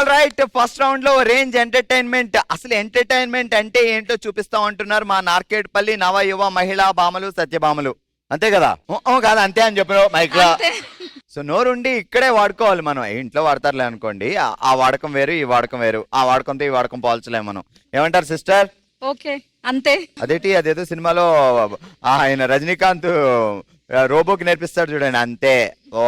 All right, first round లో range entertainment. అసలు entertainment అంటే ఏంటో చూపిస్తాం అంటున్నారు మా నార్కేడ్పల్లి నవ యువ మహిళా భామలు సత్యభామలు. అంతే కదా? కాదు అంతే అని చెప్పారు మైక్ లో. సో నోరుండి ఇక్కడే వాడుకోవాలి మనం. ఇంట్లో వాడతారులే అనుకోండి, ఆ వాడకం వేరు ఈ వాడకం వేరు. ఆ వాడకంతో ఈ వాడకం పోల్చలేము మనం. ఏమంటారు సిస్టర్? ఓకే అంతే. అదేదో సినిమాలో ఆయన రజనీకాంత్ రోబోకి నేర్పిస్తాడు చూడండి, అంతే.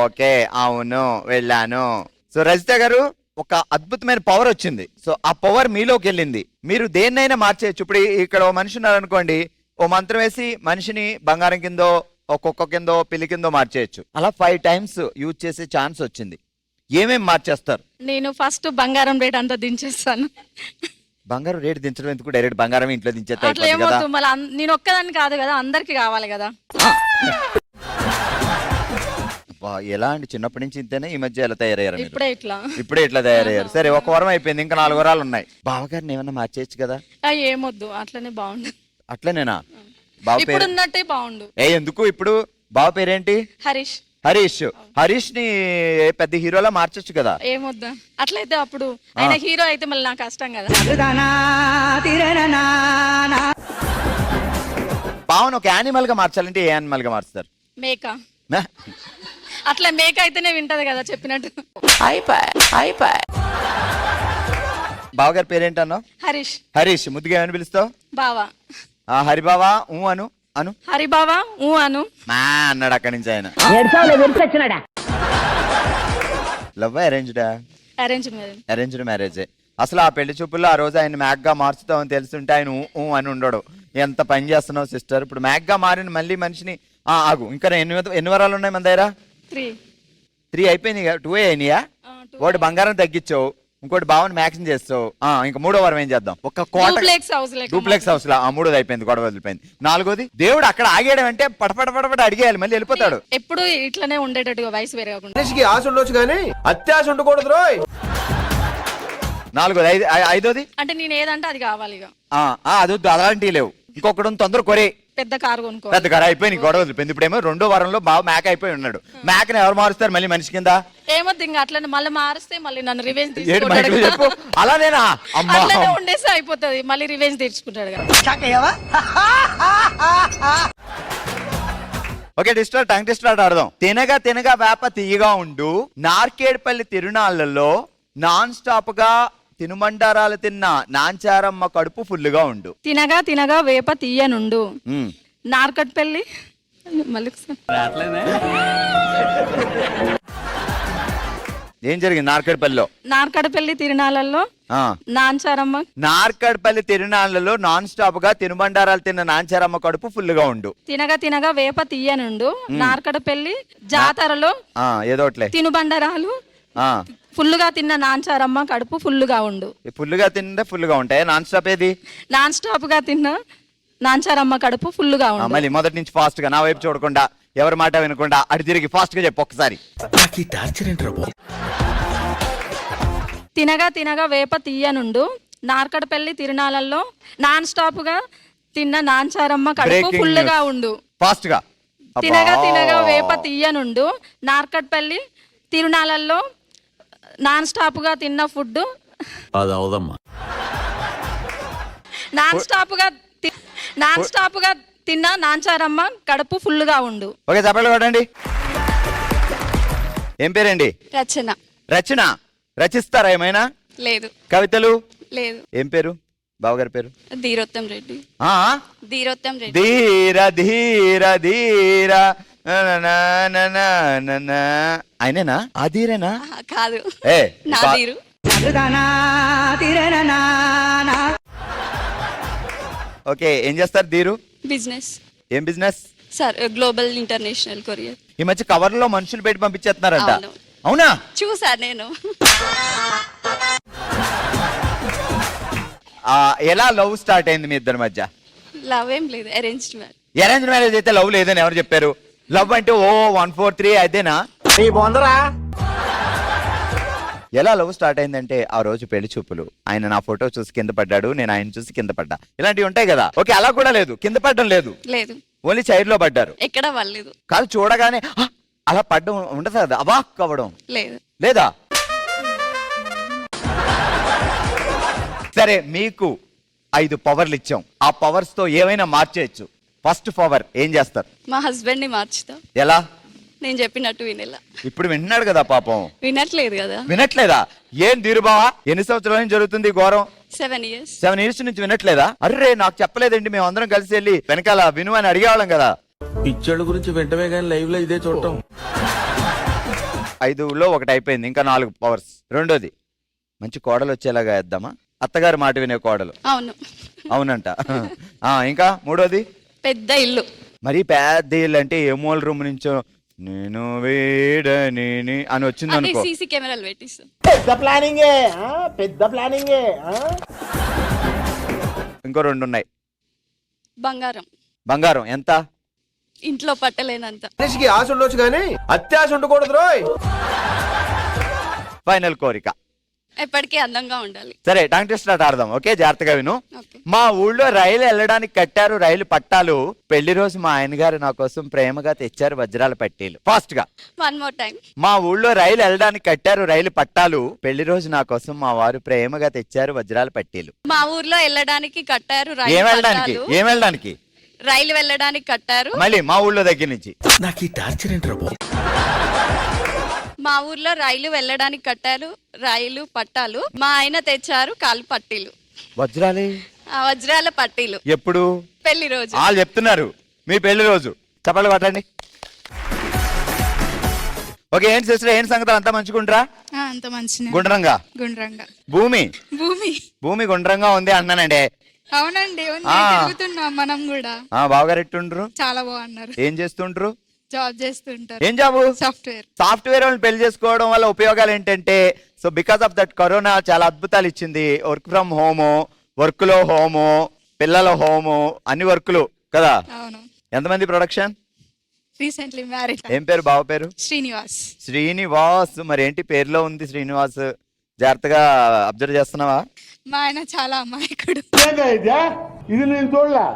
ఓకే, అవును, వెళ్ళాను. సో రజిత గారు, ఒక అద్భుతమైన పవర్ వచ్చింది. సో ఆ పవర్ మీలోకి వెళ్ళింది. మీరు దేన్నైనా మార్చేయచ్చు. ఇప్పుడు ఇక్కడ ఓ మనిషి ఉన్నారనుకోండి, ఓ మంత్రం వేసి మనిషిని బంగారం కిందో ఒక్కొక్క కిందో పిల్లి కిందో మార్చేయచ్చు. అలా 5 times యూజ్ చేసే ఛాన్స్ వచ్చింది. ఏమేం మార్చేస్తారు? నేను ఫస్ట్ బంగారం రేట్ అంతా దించేస్తాను. బంగారం రేటు దించడం ఎందుకు? డైరెక్ట్ బంగారం ఇంట్లో దించేస్తా అట్లా ఏమవుతుంది మళ్ళీ. నేను ఒక్కదాన్ని కాదు కదా, అందరికి కావాలి కదా. ఎలా అండి, చిన్నప్పటి నుంచి ఇంతేనే? ఈ మధ్య ఎలా తయారయ్యారు? ఇప్పుడే ఇట్లా తయారయ్యారు. సరే, ఒక వారం అయిపోయింది, ఇంకా 4 వారాలు ఉన్నాయి. బావగారిని ఏమన్నా మార్చేయచ్చు కదా? ఏమొద్దు, అట్లనే బాగుండు. అట్లనేనా? బావ ఇప్పుడు ఉన్నట్టే బాగుండు. ఎందుకు? ఇప్పుడు బావ పేరేంటి? హరీష్. హరీష్ ని పెద్ద హీరోలా మార్చొచ్చు కదా? ఏమొద్దా, అట్లయితే అప్పుడు ఆయన హీరో అయితే మళ్ళీ నాకు కష్టం కదా. బావను ఒక యానిమల్ గా మార్చాలంటే ఏ యానిమల్ గా మార్చుతారు? మేక. అట్లా మేక అయితేనే వింటది కదా చెప్పినట్టు. బావగారి పేరేంటన్నావు? హరీష్. ముద్దుగా ఏమని పిలుస్తావు? బావా. హరిబావా అను అను. హరిబావా అను మా అన్నాడు అక్కడి నుంచి ఆయన. లవ్ అరేంజ్డా? Arranged marriage. అసలు ఆ పెళ్లి చూపుల్లో ఆ రోజు ఆయన మ్యాక్ గా మార్చుతామని తెలుస్తుంటే ఆయన అని ఉండడు. ఎంత పని చేస్తున్నావు సిస్టర్. ఇప్పుడు మ్యాక్ గా మారిన మళ్ళీ మనిషిని ఆగు. ఇంకా ఎన్ని వరాలు ఉన్నాయి మన దగ్గర? 3 అయిపోయినాయి. 2 అయినాయా? వాడు బంగారం తగ్గించావు, ఇంకోటి బావని మ్యాక్సిన్ చేస్తావు, ఇంకా 3వ వారం ఏం చేద్దాం? ఒక డూప్లెక్స్ హౌస్ లా 3ది అయిపోయింది, గొడవ వదిలిపోయింది. 4వది దేవుడు అక్కడ ఆగేయడం అంటే పటపట అడిగేయాలి, మళ్ళీ వెళ్ళిపోతాడు. ఎప్పుడు ఇట్లనే ఉండేటట్టుగా వయసు వేరే మనిషికి ఆశ ఉండొచ్చు కానీ అత్యాశ ఉండకూడదు రోయ్. 4వది. 5వది అంటే నేను ఏదంటే అది కావాలి. అది అలాంటివి లేవు. ఇంకొకటి తొందర కొరే పెద్ద కారు కొనుక్కో. పెద్ద కారు అయిపోయింది, గొడవ వదిలిపోయింది. ఇప్పుడేమో 2వ వారంలో బావ మ్యాక్ అయిపోయి ఉన్నాడు. మ్యాక్ ని ఎవరు మారుస్తారు మళ్ళీ మనిషి కింద? ఏమొద్దు, ఇంకా అట్లనే మళ్ళీ మారిస్తే మళ్ళీ నన్ను రివెంజ్ చెప్పు. అలానేనా? అట్లనే ఉండేసి అయిపోతుంది, మళ్ళీ రివెంజ్ తీర్చుకుంటాడు కదా. ఓకే, టంగ్ టెస్టర్ ఆడదాం. తినగా వేప తీయగా ఉండు, నార్కేడ్పల్లి తిరునాళ్లలో నాన్ స్టాప్ గా తినుమండారాలు తిన్న నాంచారమ్మ కడుపు ఫుల్లుగా ఉండు. తినగా వేప తీయనుండు, నార్కట్పల్లి. మళ్ళీ ఏం జరిగింది నార్కట్పల్లి తిరునాళ్ళలో? నార్కట్పల్లి తిరునాళ్లలో నాన్ స్టాప్ గా తినుబండారాలు తిన్న నాంచారమ్మ కడుపు ఫుల్లుగా ఉండు. తినగా వేప తీయనుండు, నార్కట్పల్లి జాతరలో ఏదోట్లే తినుబండారాలు ఫుల్లుగా తిన్న నాంచారమ్మ కడుపు ఫుల్లుగా ఉండు. ఫుల్లుగా తింటే ఫుల్లుగా ఉంటాయి. నాన్ స్టాప్ ఏది? నాన్ స్టాప్ గా తిన్న నాంచారమ్మ కడుపు ఫుల్లుగా ఉండు. మళ్ళీ మొదటి నుంచి ఫాస్ట్ గా, నా వైపు చూడకుండా, ఎవరి మాట వినకుండా అటు తిరిగి ఫాస్ట్ గా చెప్పు ఒకసారి. తినగా వేప తీయనుండు, నార్కట్పల్లి తిరునాళ్ళల్లో నాన్ స్టాప్ గా తిన్న నాంచారమ్మ కడుపు ఫుల్లుగా ఉండు. ఫాస్ట్ గా. తినగా వేప తీయనుండు, నార్కట్పల్లి తిరునాళ్ళల్లో నాన్ స్టాప్ గా తిన్న ఫుడ్ నాన్ స్టాప్ గా తిన్న నాంచారమ్మ కడుపు ఫుల్లుగా ఉండు. ఓకే, చెప్పండి కొట్టండి. ఏం పేరండి? రచన. రచిస్తారా ఏమైనా? లేదు. కవితలు? లేదు. ఏం పేరు బావగారి పేరు? ధీరోత్తం రెడ్డి. ధీర ధీర ధీర ఆయనేనా? అధీరేనా? కాదు. ఓకే, ఏం చేస్తారు ధీరు? బిజినెస్. ఏం business? Sir global international courier. ఈ మధ్య కవర్ లో మనుషులు పెట్టి పంపించేస్తున్నారంట. అవునా? చూసా నేను. ఎలా లవ్ స్టార్ట్ అయింది మీ ఇద్దరి మధ్య? లవ్ ఏం లేదు, అరేంజ్డ్ మ్యారేజ్. అరేంజ్డ్ మ్యారేజ్ అయితే లవ్ లేదని ఎవరు చెప్పారు? లవ్ అంటే 1 4 3 అదేనా? ఎలా లవ్ స్టార్ట్ అయిందంటే ఆ రోజు పెళ్లి చూపులు. ఆయన నా ఫోటో చూసి కింద పడ్డాడు, నేను ఆయన చూసి కింద పడ్డా. ఇలాంటివి ఉంటాయి కదా. ఓకే, అలా కూడా లేదు, కింద పడ్డం లేదు, ఓన్లీ చైర్ లో పడ్డారు. ఎక్కడ పడలేదు. కాదు, చూడగానే అలా పడ్డం ఉండదు కదా, అవాక్ అవ్వడం లేదా? సరే, మీకు 5 పవర్లు ఇచ్చాం. ఆ పవర్స్ తో ఏమైనా మార్చేయచ్చు. ఫస్ట్ పవర్ ఏం చేస్తారు? మా హస్బెండ్ ని మార్చుతా. ఎలా? నేను చెప్పినట్టు వినేలా. ఇప్పుడు వింటున్నాడు కదా పాపం. వినట్లేదు కదా. వినట్లేదా? ఏం ధీరుబావా, ఎన్ని సంవత్సరాల నుంచి జరుగుతుంది ఈ ఘోరం? 7 years. 7 years నుంచి వినట్లేదా? అర్రే, నాకు చెప్పలేదండి, మేము అందరం కలిసి వెళ్ళి వెనకాల విను అని అడిగేవాళ్ళం కదా. పిచ్చోళ్ళ గురించి వెంటనే కానీ లైవ్ లో ఇదే చూడటం. 5లో ఒకటి అయిపోయింది, ఇంకా 4 పవర్స్. రెండోది, మంచి కోడలు వచ్చేలాగా వేద్దామా? అత్తగారు మాట వినే కోడలు. అవును. అవునంట. ఇంకా మూడోది, పెద్ద ఇల్లు. మరి పెద్ద ఇల్లు అంటే ఏ మూల రూమ్ నుంచో నేను వేడని అని వచ్చింది అంటే అనుకో. సీసీ కెమెరాలు పెట్టిస్తాం. పెద్ద ప్లానింగే. ఇంకో 2 ఉన్నాయి. బంగారం. బంగారం ఎంత? ఇంట్లో పట్టలేనంత. మనిషికి ఆశ ఉండొచ్చు కానీ అత్యాశ ఉండకూడదు రోయ్. ఫైనల్ కోరిక. ఎప్పటికీ అందంగా ఉండాలి. సరే, టంగ్ టెస్ట్ ఆడదాం. ఓకే, జాగ్రత్తగా విను. ఓకే. మా ఊళ్ళో రైలు వెళ్ళడానికి కట్టారు రైలు పట్టాలు. పెళ్లి రోజు మా ఆయన గారు నా కోసం ప్రేమగా తెచ్చారు వజ్రాల పట్టీలు. ఫాస్ట్ గా. 1 more time. మా ఊళ్ళో రైలు వెళ్ళడానికి కట్టారు రైలు పట్టాలు. పెళ్లి రోజు నా కోసం మా వారు ప్రేమగా తెచ్చారు వజ్రాల పట్టీలు. మా ఊర్లో వెళ్ళడానికి కట్టారు ఏం వెళ్ళడానికి? ఏం వెళ్ళడానికి? రైలు వెళ్ళడానికి కట్టారు. మళ్ళీ మా ఊళ్ళో దగ్గర నుంచి. నాకు ఈ టార్చర్ ఏంట్రా బాబు. మా ఊర్లో రైలు వెళ్ళడానికి కట్టారు రైలు పట్టాలు. మా ఆయన తెచ్చారు కాలు పట్టీలు. వజ్రాలే? ఆ వజ్రాల పట్టీలు. ఎప్పుడు? పెళ్లి రోజు. వాళ్ళు చెప్తున్నారు మీ పెళ్లి రోజు. చప్పట్లు కొట్టండి. ఓకే, ఏంటి సిస్టర్, ఏంటి సంగతి? అంతా మంచిగుండ్రా? అంత మంచిగా గుండ్రంగా? గుండ్రంగా. భూమి భూమి భూమి గుండ్రంగా ఉంది అన్నానండి. అవునండి, ఉంది. తిరుగుతున్నాం మనం కూడా. బావగారు ఎట్టుండ్రు? చాలా బాగున్నారు. ఏం చేస్తుండ్రు? జాబ్ చేస్తుంటారు. ఏం జాబు? సాఫ్ట్వేర్. సాఫ్ట్వేర్ వాళ్ళని పెళ్లి చేసుకోవడం వల్ల ఉపయోగాలు ఏంటంటే, so because of that corona చాలా అద్భుతాలు ఇచ్చింది. వర్క్ ఫ్రమ్ హోము, వర్క్ లో హోము, పిల్లల హోము, అన్ని వర్కులు కదా. అవును. ఎంతమంది ప్రొడక్షన్? Recently marriage. ఏం పేరు బావ పేరు? శ్రీనివాస్. శ్రీనివాస్. మరి ఏంటి పేరులో ఉంది శ్రీనివాస్? జాగ్రత్తగా అబ్జర్వ్ చేస్తున్నావా? మా ఆయన చాలా అమాయకుడు. ఇది నేను చూడలే.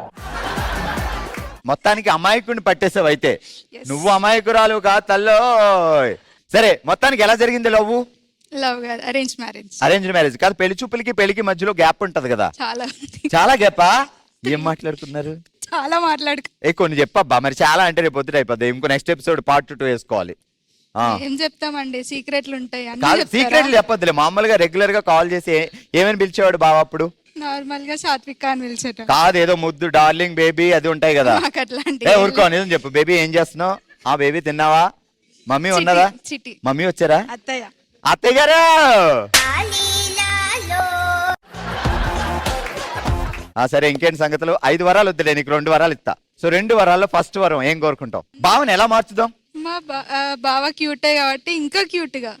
మొత్తానికి అమాయకుడిని పట్టేసావు అయితే. Yes. నువ్వు అమాయకురాలు కా తల్లో. సరే, మొత్తానికి ఎలా జరిగింది లవ్? లవ్ కాదు, అరేంజ్ మ్యారేజ్. అరేంజ్ మ్యారేజ్ కాదు, పెళ్లి చూపులకి పెళ్లికి మధ్యలో గ్యాప్ ఉంటది కదా. చాలా ఉంది. చాలా గ్యాపా? ఏం మాట్లాడుకున్నారు? చాలా మాట్లాడుకు. కొన్ని చెప్పబ్బా. మరి చాలా అంటే రేపు పొద్దుట అయిపోద్ది. ఇంకో నెక్స్ట్ ఎపిసోడ్ పార్ట్ 2 వేసుకోవాలి. ఏం చెప్తామండి, సీక్రెట్లు ఉంటాయి. కాదు, సీక్రెట్లు చెప్పొద్దులే. మామూలుగా రెగ్యులర్ గా కాల్ చేసి ఏమని పిలిచేవాడు బావ అప్పుడు? నార్మల్ గా సాత్విక అని పిలిచేట. కాదు, ఏదో ముద్దు డార్లింగ్ బేబీ అది ఉంటాయి కదా. మాకు అట్లాంటి ఊరుకో, నిజం చెప్పు. బేబీ ఏం చేస్తున్నావు? బేబీ తిన్నావా? మమ్మీ ఉన్నదా? చిటి. మమ్మీ వచ్చారా? అత్తయ్య. అత్తయ్య గారు. సరే, ఇంకేంటి సంగతులు? 5 వరాలు వద్దులే, నీకు 2 వరాలు ఇస్తా. సో 2 వరాల్లో ఫస్ట్ వరం ఏం కోరుకుంటావు? బావని ఎలా మార్చుదాం? మా బావ క్యూటే కాబట్టి ఇంకా క్యూట్ గా.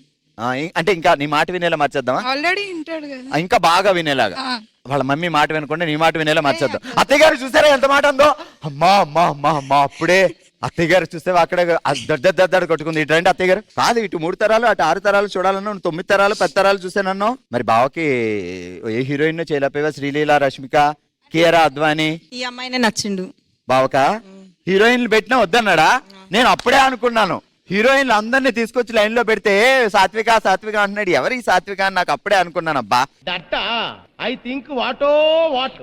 అంటే ఇంకా నీ మాట వినేలా మార్చేద్దామా? ఆల్రెడీ వింటాడు కదా. ఇంకా బాగా వినేలాగా. వాళ్ళ మమ్మీ మాట వినకుండా నీ మాట వినేలా మార్చేద్దాం. అత్తయ్య గారు చూసారా ఎంత మాట ఉందో? అమ్మా అమ్మా అమ్మా అమ్మా. అప్పుడే అత్తయ్య గారు చూస్తే అక్కడ దడ్డ కొట్టుకుంది. ఇటు రండి అత్తయ్య గారు. కాదు, ఇటు 3 తరాలు అటు 6 తరాలు చూడాలన్నా 9 తరాలు 10 తరాలు చూసానన్నా. మరి బావకి ఏ హీరోయిన్ చేయలేకపోయావా? శ్రీలీల, రష్మిక, కియారా అద్వానీ. ఈ అమ్మాయినే నచ్చిండు బావకా. హీరోయిన్లు పెట్టినా వద్దన్నాడా? నేను అప్పుడే అనుకున్నాను హీరోయిన్లు అందరినీ తీసుకొచ్చి లైన్ లో పెడితే సాత్విక సాత్విక అంటున్నాడు. ఎవరు ఈ సాత్విక అని నాకు అప్పుడే అనుకున్నాను. అబ్బా, ఐ థింక్ వాటో వాట్.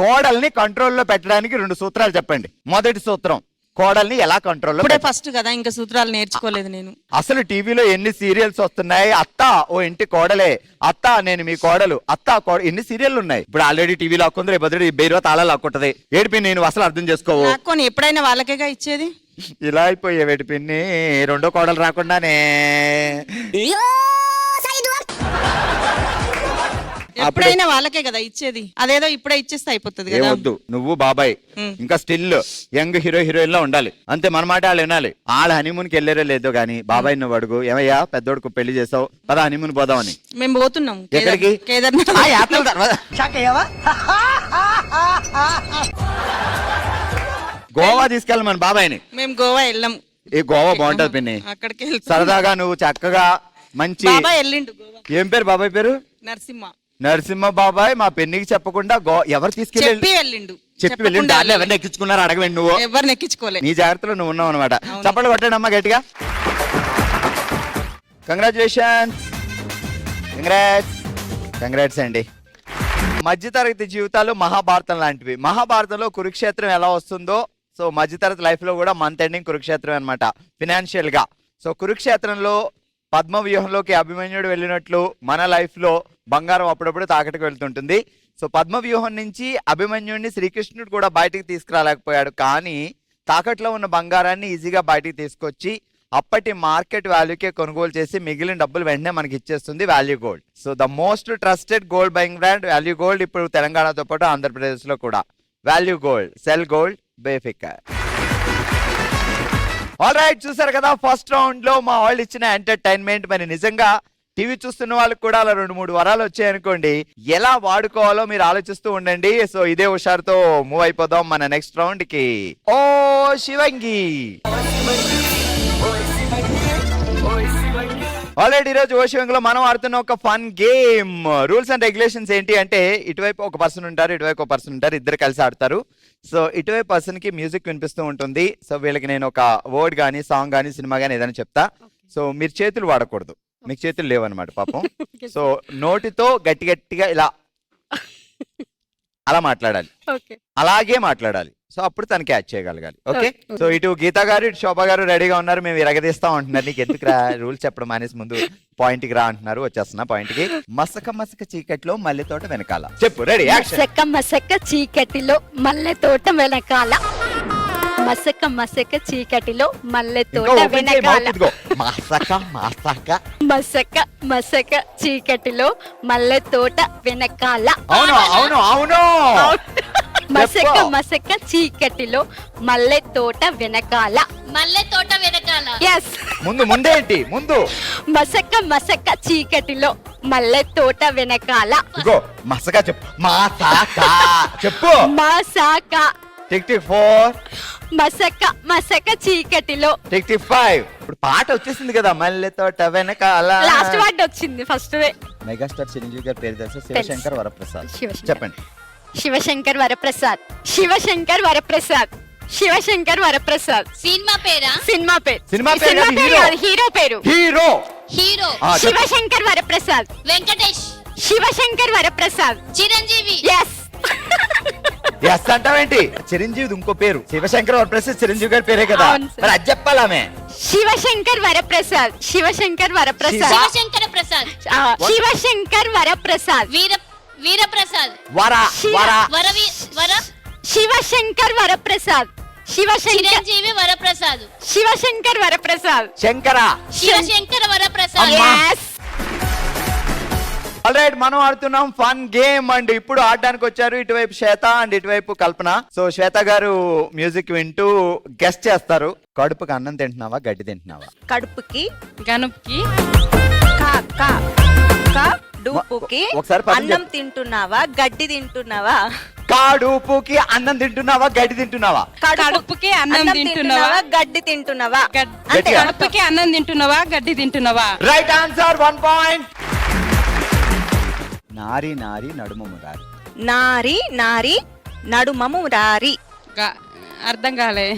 కోడల్ని కంట్రోల్లో పెట్టడానికి 2 సూత్రాలు చెప్పండి. మొదటి సూత్రం, కోడల్ని ఎలా కంట్రోల్లో ఇప్పుడే ఫస్ట్ కదా, ఇంకా సూత్రాలు నేర్చుకోలేదు నేను. అసలు టీవీలో ఎన్ని సీరియల్స్ వస్తున్నాయి. అత్త ఓ ఇంటి కోడలే, అత్త నేను మీ కోడలు, అత్త ఎన్ని సీరియల్ ఉన్నాయి. ఇప్పుడు ఆల్రెడీ టీవీలో లాక్కుంది, రేపు బదులు బెయిరో తాళాలు లాక్కుంటది. ఏడిపి నేను అసలు అర్థం చేసుకోవు. లాక్కొని ఎప్పుడైనా వాళ్ళకేగా ఇచ్చేది. ఇలా అయిపోయే వేటి పిన్ని, 2వ కోడలు రాకుండానే. ఎప్పుడైనా వాళ్ళకే కదా ఇచ్చేది. అదేదో ఇప్పుడే ఇచ్చేస్తే అయిపోతుంది కదా. వద్దు, నువ్వు బాబాయ్ ఇంకా స్టిల్ యంగ్ హీరోయిన్ లా ఉండాలి. అంతే, మన మాట వాళ్ళు వినాలి. వాళ్ళ హనీమూన్కి వెళ్ళారో లేదో గానీ బాబాయ్ నువ్వు అడుగు, ఏమయ్యా పెద్దోడుకు పెళ్లి చేసావు, పద హనీమూన్ పోదామని. మేము పోతున్నాం. ఎక్కడికి? కేదార్నాథ్. గోవా తీసుకెళ్ళి మన బాబాయ్ని. మేము గోవా వెళ్ళాం. ఏ గోవా బాగుంటది పిన్ని. అక్కడికి సరదాగా నువ్వు చక్కగా మంచి. బాబాయ్ వెళ్ళిండు గోవా. ఏం పేరు బాబాయ్ పేరు? నరసింహ. నరసింహ బాబాయ్ మా పెన్నికి చెప్పకుండా ఎవరు తీసుకెళ్ళి చెప్పి వెళ్ళిండు. చెప్పి వెళ్ళి దారిలో ఎవరిని ఎక్కించుకున్నారు అడగండి. నువ్వు ఎవరిని ఎక్కించుకోలేదు. నీ జాగ్రత్తలో నువ్వు ఉన్నావు అనమాట. చప్పట్లు కొట్టండి అమ్మా గట్టిగా. కంగ్రాచులేషన్స్. కంగ్రాట్స్. కంగ్రాట్స్ అండి. మధ్యతరగతి జీవితాలు మహాభారతం లాంటివి. మహాభారతంలో కురుక్షేత్రం ఎలా వస్తుందో సో మధ్యతరగతి లైఫ్ లో కూడా మంత్ ఎండింగ్ కురుక్షేత్రం అనమాట ఫినాన్షియల్ గా. సో కురుక్షేత్రంలో పద్మ వ్యూహంలోకి అభిమన్యుడు వెళ్ళినట్లు మన లైఫ్ లో బంగారం అప్పుడప్పుడు తాకట్టుకు వెళ్తుంటుంది. సో పద్మ వ్యూహం నుంచి అభిమన్యుడిని శ్రీకృష్ణుడు కూడా బయటికి తీసుకురాలేకపోయాడు, కానీ తాకట్లో ఉన్న బంగారాన్ని ఈజీగా బయటికి తీసుకొచ్చి అప్పటి మార్కెట్ వాల్యూకే కొనుగోలు చేసి మిగిలిన డబ్బులు వెంటనే మనకి ఇచ్చేస్తుంది value gold. So the most trusted gold buying brand value gold ఇప్పుడు తెలంగాణతో పాటు ఆంధ్రప్రదేశ్ లో కూడా. వాల్యూ గోల్డ్, సెల్ గోల్డ్, బేఫికర్. ఆల్ రైట్, చూసారు కదా ఫస్ట్ రౌండ్ లో మా వాళ్ళు ఇచ్చిన ఎంటర్టైన్మెంట్. మరి నిజంగా టీవీ చూస్తున్న వాళ్ళకి కూడా అలా 2-3 వరాలు వచ్చాయనుకోండి, ఎలా వాడుకోవాలో మీరు ఆలోచిస్తూ ఉండండి. సో ఇదే హుషారుతో మూవ్ అయిపోదాం మన నెక్స్ట్ రౌండ్ కి. ఓ శివంగి. ఆల్రెడీ ఈరోజు ఓ శివంగిలో మనం ఆడుతున్న ఒక fun game. Rules and regulations ఏంటి అంటే, ఇటువైపు ఒక పర్సన్ ఉంటారు, ఇటువైపు ఒక పర్సన్ ఉంటారు, ఇద్దరు కలిసి ఆడతారు. సో ఇటువైపు పర్సన్ కి మ్యూజిక్ వినిపిస్తూ ఉంటుంది. సో వీళ్ళకి నేను ఒక వర్డ్ కానీ సాంగ్ కానీ సినిమా కానీ ఏదైనా చెప్తా. సో మీరు చేతులు వాడకూడదు, మీకు చేతులు లేవన్నమాట పాపం. సో నోటితో గట్టి గట్టిగా ఇలా అలా మాట్లాడాలి, అలాగే మాట్లాడాలి. సో అప్పుడు తను క్యాచ్ చేయగలగాలి. ఓకే, సో ఇటు గీతా గారు ఇటు శోభా గారు రెడీగా ఉన్నారు. మేము ఇరగదీస్తాం అంటున్నారు. నీకు ఎందుకు రా రూల్స్ చెప్పడం మానేసి ముందు పాయింట్ కి రా అంటున్నారు. వచ్చేస్తున్నా పాయింట్ కి. మసక మసక చీకట్లో మల్లె తోట వెనకాల. చెప్పు, రెడీ, యాక్షన్. మసక మసక చీకటిలో మల్లె తోట వెనకాల. మసక మసక చీకటిలో మల్లె తోట వెనకాల. మసక మసక మసక మసక చీకటిలో మల్లె తోట వెనకాల. అవును అవును అవును. మసక మసక చీకటిలో మల్లె తోట వెనకాల. మల్లె తోట వెనకాల. ఎస్, ముందు ముందేంటి ముందు. మసక మసక చీకటిలో మల్లె తోట వెనకాల. ఇగో మసక చెప్పు. మసక చెప్పు. మసక. టిక్ 4. మసక మసక చీకటిలో. టిక్ 5. ఇప్పుడు పాట వచ్చేసింది కదా, మల్లె తోట వెనకాల. లాస్ట్ వర్డ్ వచ్చింది ఫస్ట్ వే. మెగాస్టార్ చిరంజీవి గారి పేరు తెలుసా? శివశంకర్ వరప్రసాద్. శివశంకర్. చెప్పండి. శివశంకర్ వరప్రసాద్. శివశంకర్ వరప్రసాద్. శివశంకర్ వరప్రసాద్. సినిమా పేరా? సినిమా పేరు. సినిమా పేరు కాదు, హీరో. కాదు, హీరో పేరు. Hero. Hero Sivasankar Varaprasad. Venkatesh. Sivasankar Varaprasad. Chiranjeevi. Yes. Yes అంటావేంటి? చిరంజీవి ఇంకో పేరు. శివశంకర్ వరప్రసాద్ చిరంజీవి గారి పేరే కదా, అవును సార్. మరి అది చెప్పాలామే. శివశంకర్ వరప్రసాద్. శివశంకర్ వరప్రసాద్. శివశంకర ప్రసాద్. శివశంకర్ వరప్రసాద్. వీరప్రసాద్. వర వర వర శివశంకర్ వరప్రసాద్. శివశంకర్. చిరంజీవి వరప్రసాద్. శివశంకర్ వరప్రసాద్. శంకర. శివశంకర వరప్రసాద్. Yes. ఆల్రైట్, మనం ఆడుతున్నాం ఫన్ గేమ్ అండ్ ఇప్పుడు ఆడడానికి వచ్చారు ఇటువైపు శ్వేత అండ్ ఇటువైపు కల్పన. సో శ్వేత గారు మ్యూజిక్ వింటూ గెస్ట్ చేస్తారు. కడుపుకి అన్నం తింటున్నావా, గడ్డి తింటున్నావా? కడుపుకి గనుపుకి డూపుకి ఒకసారి పదం అన్నం చెప్పు. తింటున్నావా, గడ్డి తింటున్నావా? కాడుపుకి అన్నం తింటున్నావా, గడ్డి తింటున్నావా? కడుపుకి అన్నం తింటున్నావా, గడ్డి తింటున్నావా? అంతే. గట్టిగా. కడుపుకి అన్నం తింటున్నావా, గడ్డి తింటున్నావా? Right answer, 1 point. నారి నారి నడుమ మురారి. నారి నారి నడుమము రారి. అర్థం కాలే.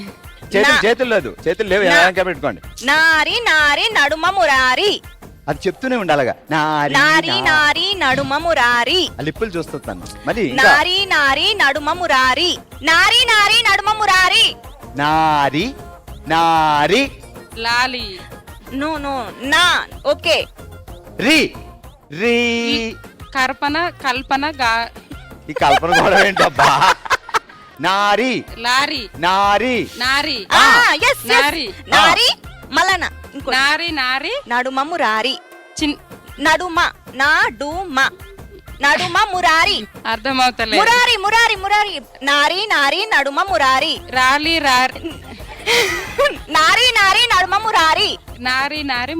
చేతులు లేదు, చేతులు లేవు, పెట్టుకోండి. నారి నారి నడుమము రారి. అది చెప్తూనే ఉండాలగా. నారి నారి నారి నడుమము రారి. ఆ లిప్పులు చూస్తాను మళ్ళీ. ఇంకా నారి నారి నడుమము రారి. నారి నారి నడుమము రారి. నారి నారి లాలి. నో నో నా. ఓకే. రి రి. కల్పన ఈ కల్పన కూడా ఏంటబ్బా. నారి లారీ. నారి నారి. yes, yes. నారి. నారి మలన. ఇంకో నారి నారి నడుమము రారి. చిన్ నడుమ నాడుమ నడుమ మురారి. అర్థమవుతలే. మురారి మురారి మురారి. నారి నారి నడుమ మురారి. రాలి రారి. నారి నారి నడుమ మురారి. నారి నారి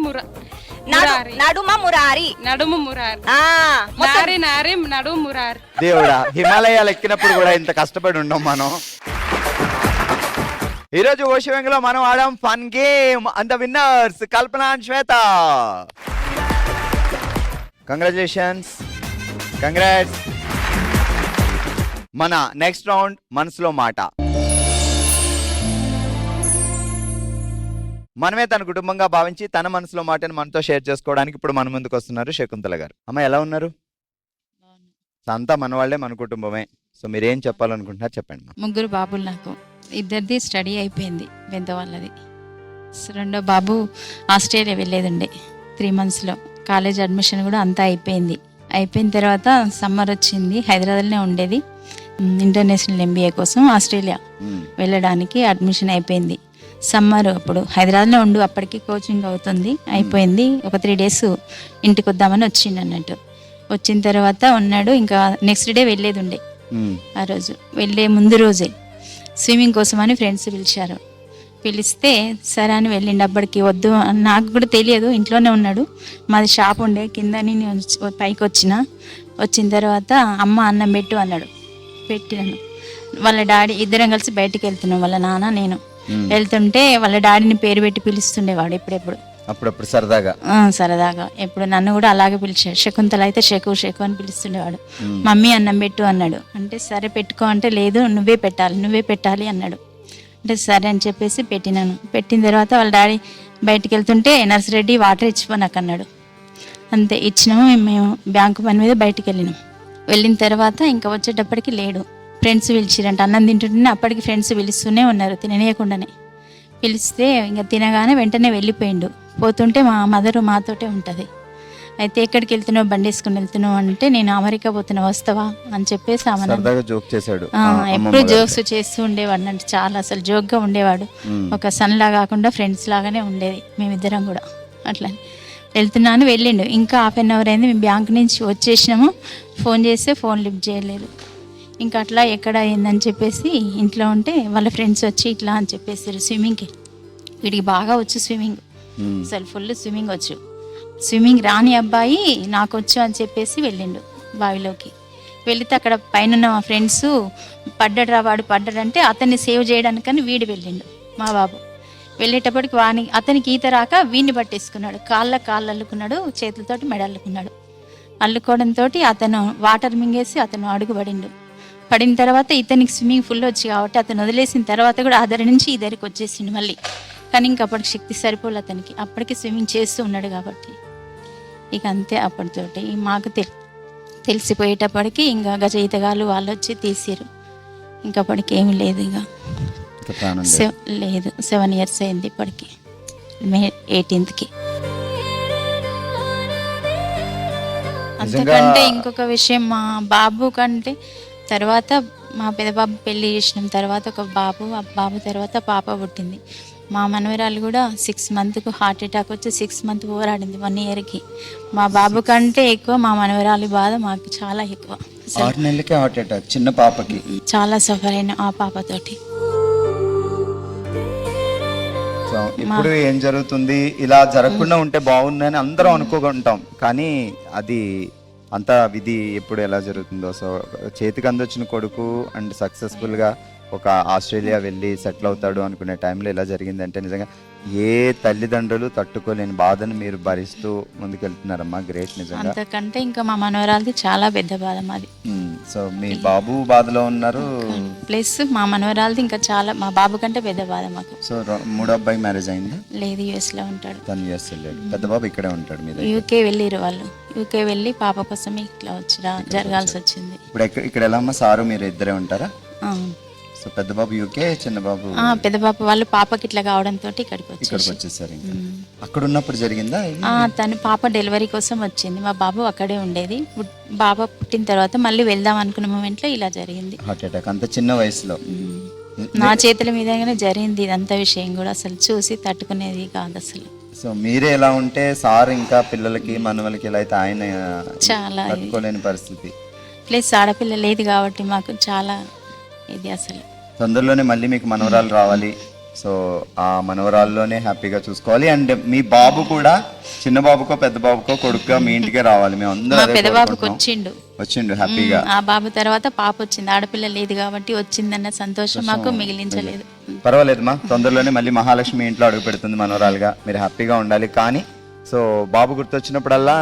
నడుమ మురారి. నడుము మురారి. మొత్తం. నారి నారి నడుము మురారి. దేవుడా, హిమాలయాలు ఎక్కినప్పుడు కూడా ఇంత కష్టపడి ఉండం మనం. ఈరోజు ఓషివంగిలో మనం ఆడాం fun game. And the winners Kalpana and Shweta. Congratulations, congrats. మన నెక్స్ట్ రౌండ్ మనసులో మాట. మనమే తన కుటుంబంగా భావించి తన మనసులో మాటను మనతో షేర్ చేసుకోవడానికి ఇప్పుడు మన ముందుకు వస్తున్నారు శకుంతల గారు. అమ్మ, ఎలా ఉన్నారు? సో అంతా మన వాళ్ళే, మన కుటుంబమే. సో మీరేం చెప్పాలనుకుంటున్నారు చెప్పండి మా. ముగ్గురు బాబులు నాకు. ఇద్దరిది స్టడీ అయిపోయింది, పెద్ద వాళ్ళది. రెండో బాబు ఆస్ట్రేలియా వెళ్ళేదండి 3 monthsలో. కాలేజ్ అడ్మిషన్ కూడా అంతా అయిపోయింది. అయిపోయిన తర్వాత సమ్మర్ వచ్చింది, హైదరాబాద్లోనే ఉండేది. ఇంటర్నేషనల్ MBA కోసం ఆస్ట్రేలియా వెళ్ళడానికి అడ్మిషన్ అయిపోయింది. సమ్మర్ అప్పుడు హైదరాబాద్లో ఉండు, అప్పటికి కోచింగ్ అవుతుంది, అయిపోయింది. ఒక 3 days ఇంటికి వద్దామని వచ్చిండు అన్నట్టు. వచ్చిన తర్వాత ఉన్నాడు. ఇంకా నెక్స్ట్ డే వెళ్ళేది ఉండే. ఆ రోజు వెళ్ళే ముందు రోజే స్విమ్మింగ్ కోసం అని ఫ్రెండ్స్ పిలిచారు. పిలిస్తే సరే అని వెళ్ళిండు. అప్పటికి వద్దు నాకు కూడా తెలియదు, ఇంట్లోనే ఉన్నాడు. మాది షాప్ ఉండే కింద. నేను పైకి వచ్చిన తర్వాత అమ్మ అన్నం పెట్టు అన్నాడు. పెట్టినాను. వాళ్ళ డాడీ ఇద్దరం కలిసి బయటికి వెళ్తున్నాం, వాళ్ళ నాన్న నేను వెళ్తుంటే వాళ్ళ డాడీని పేరు పెట్టి పిలుస్తుండేవాడు ఎప్పుడెప్పుడు, అప్పుడప్పుడు సరదాగా. సరదాగా. ఎప్పుడు నన్ను కూడా అలాగే పిలిచాడు. శకుంతల అయితే షెకు షెకు అని పిలుస్తుండేవాడు. మమ్మీ అన్నం పెట్టు అన్నాడు. అంటే సరే పెట్టుకో అంటే లేదు నువ్వే పెట్టాలి అన్నాడు. అంటే సరే అని చెప్పేసి పెట్టినాను. పెట్టిన తర్వాత వాళ్ళ డాడీ బయటికి వెళ్తుంటే నర్సిరెడ్డి వాటర్ ఇచ్చిపో నాకు అన్నాడు. అంతే ఇచ్చినాము. మేము బ్యాంకు పని మీద బయటికి వెళ్ళిన తర్వాత ఇంకా వచ్చేటప్పటికి లేడు. ఫ్రెండ్స్ పిలిచిరంట, అన్నం తింటుంటే అప్పటికి ఫ్రెండ్స్ పిలుస్తూనే ఉన్నారు తిననీయకుండానే. పిలిస్తే ఇంకా తినగానే వెంటనే వెళ్ళిపోయిండు. పోతుంటే మా మదరు మాతోటే ఉంటుంది. అయితే ఎక్కడికి వెళ్తున్నావు, బండి వేసుకుని వెళ్తున్నావు అంటే నేను అమెరికా పోతున్నా వస్తావా అని చెప్పేసి జోక్ చేశాడు. ఎప్పుడు జోక్స్ చేస్తూ ఉండేవాడు అంటే చాలా అసలు జోక్గా ఉండేవాడు. ఒక సన్ లా కాకుండా ఫ్రెండ్స్ లాగానే ఉండేది మేమిద్దరం కూడా. అట్లా వెళ్తున్నాను వెళ్ళిండు. ఇంకా 1/2 hour అయింది, మేము బ్యాంక్ నుంచి వచ్చేసినాము. ఫోన్ చేస్తే ఫోన్ లిఫ్ట్ చేయలేదు. ఇంకా అట్లా ఎక్కడ అయిందని చెప్పేసి ఇంట్లో ఉంటే వాళ్ళ ఫ్రెండ్స్ వచ్చి ఇట్లా అని చెప్పేసారు స్విమ్మింగ్కి. వీడికి బాగా వచ్చు స్విమ్మింగ్, అసలు ఫుల్ స్విమ్మింగ్ వచ్చు. స్విమ్మింగ్ రాని అబ్బాయి నాకు వచ్చు అని చెప్పేసి వెళ్ళిండు బావిలోకి. వెళితే అక్కడ పైన మా ఫ్రెండ్స్ పడ్డాడంటే అతన్ని సేవ్ చేయడానికని వీడు వెళ్ళిండు మా బాబు. వెళ్ళేటప్పటికి అతనికి ఈత రాక వీడిని పట్టేసుకున్నాడు. కాళ్ళు అల్లుకున్నాడు, చేతులతోటి మెడ అల్లుకున్నాడు. అల్లుకోవడంతో అతను వాటర్ మింగేసి అతను అడుగుపడిండు. పడిన తర్వాత ఇతనికి స్విమ్మింగ్ ఫుల్ వచ్చి కాబట్టి అతను వదిలేసిన తర్వాత కూడా అదరి నుంచి ఇద్దరికి వచ్చేసిండు మళ్ళీ. కానీ ఇంకా అప్పటికి శక్తి సరిపోలే అతనికి, అప్పటికి స్విమ్మింగ్ చేస్తూ ఉన్నాడు కాబట్టి. ఇక అంతే. అప్పటితోటి మాకు తెలిసిపోయేటప్పటికి ఇంకా గజ ఈతగాళ్ళు వాళ్ళు వచ్చి తీసిరు. ఇంకా అప్పటికి ఏమి లేదు, ఇక లేదు. 7 years అయింది ఇప్పటికి, May 18th. అంతకంటే ఇంకొక విషయం, మా బాబు కంటే తర్వాత మా పెద్ద బాబు పెళ్లి చేసినాం తర్వాత ఒక బాబు, ఆ బాబు తర్వాత పాప పుట్టింది. మా మనవరాలు కూడా 6 months హార్ట్ అటాక్ వచ్చి 6 months పోరాడింది 1 yearకి. మా బాబు కంటే ఎక్కువ మా మనవరాలి బాధ మాకు చాలా ఎక్కువ. 6 నెలలకే హార్ట్ అటాక్ చిన్న పాపకి. చాలా సఫర్ అయిన ఆ పాపతోటి. ఇప్పుడు ఏం జరుగుతుంది, ఇలా జరగకుండా ఉంటే బాగుందని అందరం అనుకుంటాం, కానీ అది అంతా విధి ఎప్పుడు ఎలా జరుగుతుందో. సో చేతికి అందొచ్చిన కొడుకు అండ్ సక్సెస్ఫుల్గా ఒక ఆస్ట్రేలియా వెళ్ళి సెటిల్ అవుతాడు అనుకునే టైంలో ఇలా జరిగిందంటే నిజంగా ఏ తల్లిదండ్రులు తట్టుకోలేని బాధను మీరు భరిస్తూ ముందుకెళ్తున్నారమ్మా, గ్రేట్ నిజంగా. అంతకంటే ఇంకా మా మనవరాలది చాలా పెద్ద బాధ మాది. సో మీ బాబు బాధలో ఉన్నారు, ప్లస్ మా మనవరాలది ఇంకా చాలా, మా బాబు కంటే పెద్ద బాధ మాకు. సో 3వ అబ్బాయి మ్యారేజ్ అయిందా? లేదు, US లో ఉంటాడు. తను US వెళ్ళాడు. పెద్ద బాబు ఇక్కడే ఉంటాడు మీద. UK వెళ్ళిరు వాళ్ళు. UK వెళ్ళి పాప కోసం ఇట్లా జరగాల్సి వచ్చింది. ఇప్పుడు ఇక్కడ ఎలా అమ్మా, సారు మీరు ఇద్దరే ఉంటారా? సో పెద్ద బాబు UK, చిన్న బాబు పెద్ద బాబు వాళ్ళు పాపకి ఇట్లా కావడంతో ఇక్కడికి వచ్చేసారు. అక్కడ ఉన్నప్పుడు జరిగిందా? తను పాప డెలివరీ కోసం వచ్చింది, మా బాబు అక్కడే ఉండేది. బాబా పుట్టిన తర్వాత మళ్ళీ వెళ్దాం అనుకున్న మూమెంట్లో ఇలా జరిగింది హార్ట్ అటాక్. అంత చిన్న వయసులో నా చేతుల మీదగానే జరిగింది ఇదంతా విషయం కూడా. అసలు చూసి తట్టుకునేది కాదు అసలు. సో మీరే ఎలా ఉంటే సార్ ఇంకా పిల్లలకి మనవలకి ఎలా అయితే ఆయన చాలా తట్టుకోలేని పరిస్థితి. ప్లస్ ఆడపిల్ల లేదు కాబట్టి మాకు చాలా ఇది. అసలు తొందరలోనే మళ్ళీ మీకు మనవరాలు రావాలి. సో ఆ మనవరాల్లోనే హ్యాపీగా చూసుకోవాలి. అండ్ మీ బాబు కూడా చిన్న బాబుకో పెద్ద బాబుకో కొడుకుగా మీ ఇంటికే రావాలి. మేము అందరం పెద్ద బాబుకి వచ్చిండు హ్యాపీగా. ఆ బాబు తర్వాత పాప వచ్చింది, ఆడపిల్ల లేదు కాబట్టి వచ్చిందన్న సంతోషం మాకు మిగిలించలేదు. పర్వాలేదమ్మా, తొందరలోనే మళ్ళీ మహాలక్ష్మి ఇంట్లో అడుగు పెడుతుంది మనవరాలుగా. మీరు హ్యాపీగా ఉండాలి. కానీ సో బాబు గుర్తొచ్చినప్పుడల్లా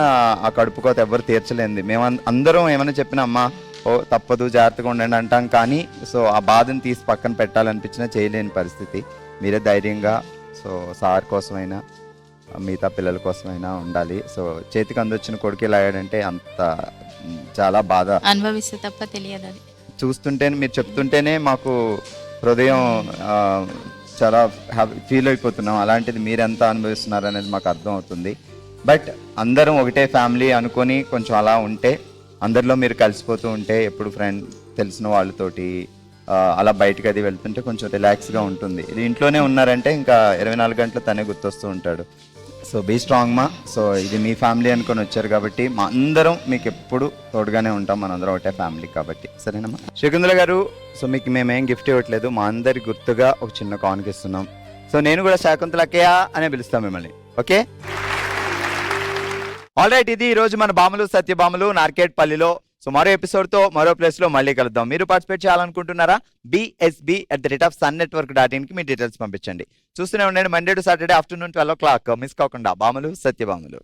ఆ కడుపు కోత ఎవరు తీర్చలేంది. మేము అందరం ఏమైనా చెప్పినా అమ్మా ఓ తప్పదు జాగ్రత్తగా ఉండండి అంటాం, కానీ సో ఆ బాధను తీసి పక్కన పెట్టాలనిపించినా చేయలేని పరిస్థితి. మీరే ధైర్యంగా సో సార్ కోసమైనా మిగతా పిల్లల కోసమైనా ఉండాలి. సో చేతికి అందొచ్చిన కొడుకు ఇలా అయ్యాడంటే అంత చాలా బాధ. అనుభవిస్తే తప్ప తెలియదు అది. చూస్తుంటే మీరు చెప్తుంటేనే మాకు హృదయం చాలా ఫీల్ అయిపోతున్నాం. అలాంటిది మీరెంత అనుభవిస్తున్నారు అనేది మాకు అర్థం అవుతుంది. బట్ అందరం ఒకటే ఫ్యామిలీ అనుకొని కొంచెం అలా ఉంటే, అందరిలో మీరు కలిసిపోతూ ఉంటే, ఎప్పుడు ఫ్రెండ్ తెలిసిన వాళ్ళతోటి అలా బయటకు అది వెళ్తుంటే కొంచెం రిలాక్స్గా ఉంటుంది. ఇది ఇంట్లోనే ఉన్నారంటే ఇంకా 24 గంటలు తనే గుర్తొస్తూ ఉంటాడు. సో బీ స్ట్రాంగ్ మా. సో ఇది మీ ఫ్యామిలీ అనుకొని వచ్చారు కాబట్టి మా అందరం మీకు ఎప్పుడు తోడుగానే ఉంటాం. మనందరం ఒకటే ఫ్యామిలీ కాబట్టి, సరేనమ్మా. శకుంతల గారు, సో మీకు మేమేం గిఫ్ట్ ఇవ్వట్లేదు, మా అందరి గుర్తుగా ఒక చిన్న కానుక ఇస్తున్నాం. సో నేను కూడా శకుంతల అక్కయ్య అనే పిలుస్తాం మిమ్మల్ని, ఓకే? ఆల్ రైట్, ఇది ఈరోజు మన బాములు సత్యభామలు నార్కేట్పల్లిలో. సో మరో ఎపిసోడ్తో మరో ప్లేస్లో మళ్ళీ కలుద్దాం. మీరు పార్టిసిపేట్ చేయాలనుకుంటున్నారా? bsb@sunetwork.in కి మీ డీటెయిల్స్ పంపించండి. చూస్తూనే ఉండండి, Monday to Saturday afternoon 12 o'clock. Miss కాకుండా బాములు సత్యభామలు.